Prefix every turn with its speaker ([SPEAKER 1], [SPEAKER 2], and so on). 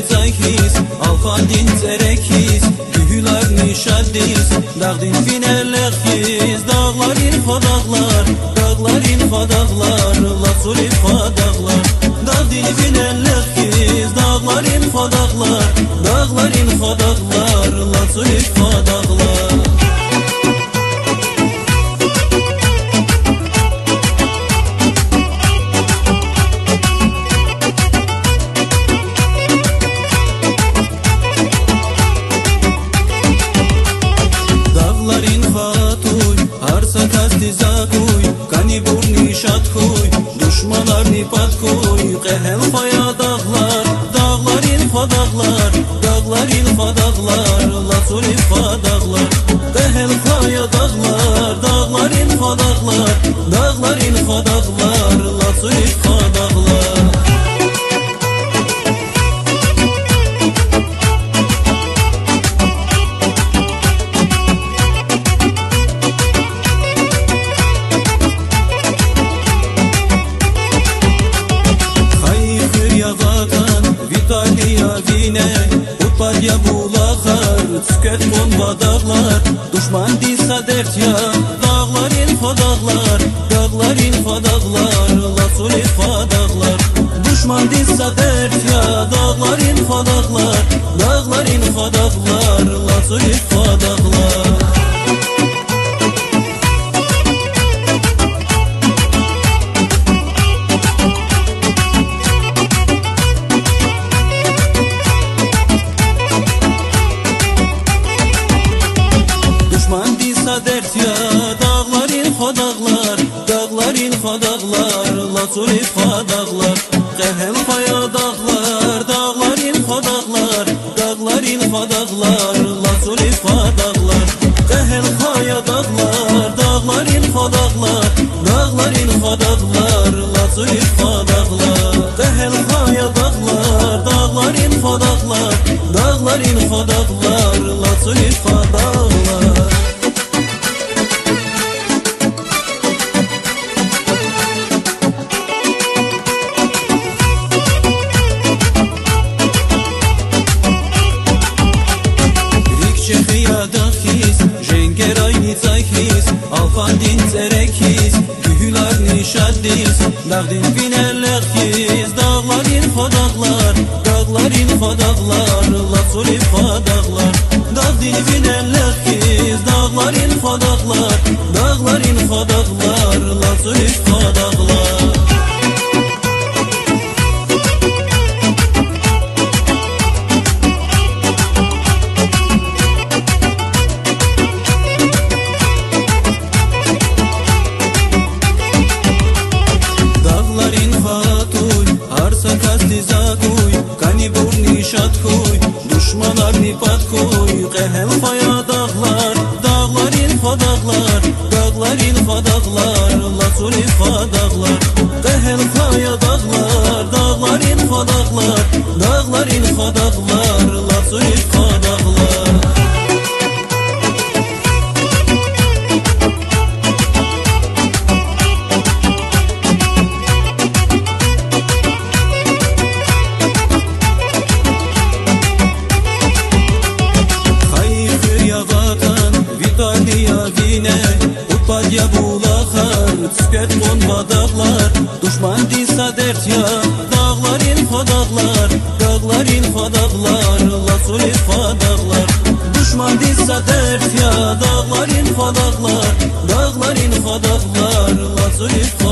[SPEAKER 1] nizayhiz, alfandin terekiz, gühülar nişaddiz, dağdin finellekiz, dağların fadağlar, dağların fadağlar, latuli fadağlar, dağdin finellekiz, dağların fadağlar, dağların fadağlar, latuli fadağlar. Kani burni şat koy, düşmanlar nipat koy, qehel faya dağlar, dağların fadağlar, dağların fadağlar, latuli fadağlar, qehel faya dağlar, dağların fadağlar, dağların fadağlar, latuli fadağlar. Utpadya bulakar, tüket bomba dağlar, düşman disa dert ya, dağların fadağlar, dağların fadağlar, latuli fadağlar, düşman disa dert ya, dağların fadağlar, dağların fadağlar, latuli fadağlar. Dert ya, dağların fadağlar, dağların fadağlar, latuli fadağlar, qehel faya dağlar, dağların fadağlar, dağların fadağlar, latuli fadağlar, qehel faya dağlar, dağların fadağlar, dağların fadağlar, latuli fadağlar, qehel faya dağlar, dağların fadağlar, dağların fadağlar, latuli fadağlar. Alfandin terekiz, gühülar nişaddiz, dağdin finellekiz, dağların fadağlar, dağların fadağlar, latuli fadağlar, dağdin finellekiz, dağların fadağlar, dağların fadağlar, latuli fadağlar. Kani burni şat koy, düşmanlar nipat koy, qehel faya dağlar, dağların fadağlar, dağların fadağlar, latuli fadağlar, qehel faya dağlar, dağların fadağlar, dağların fadağlar, latuli fadağlar. Utpadya bulakar, tüket bomba dağlar, düşman disa dert ya, dağların fadağlar, dağların fadağlar, latuli fadağlar, düşman disa dert ya, dağların fadağlar, dağların fadağlar, latuli fadağlar.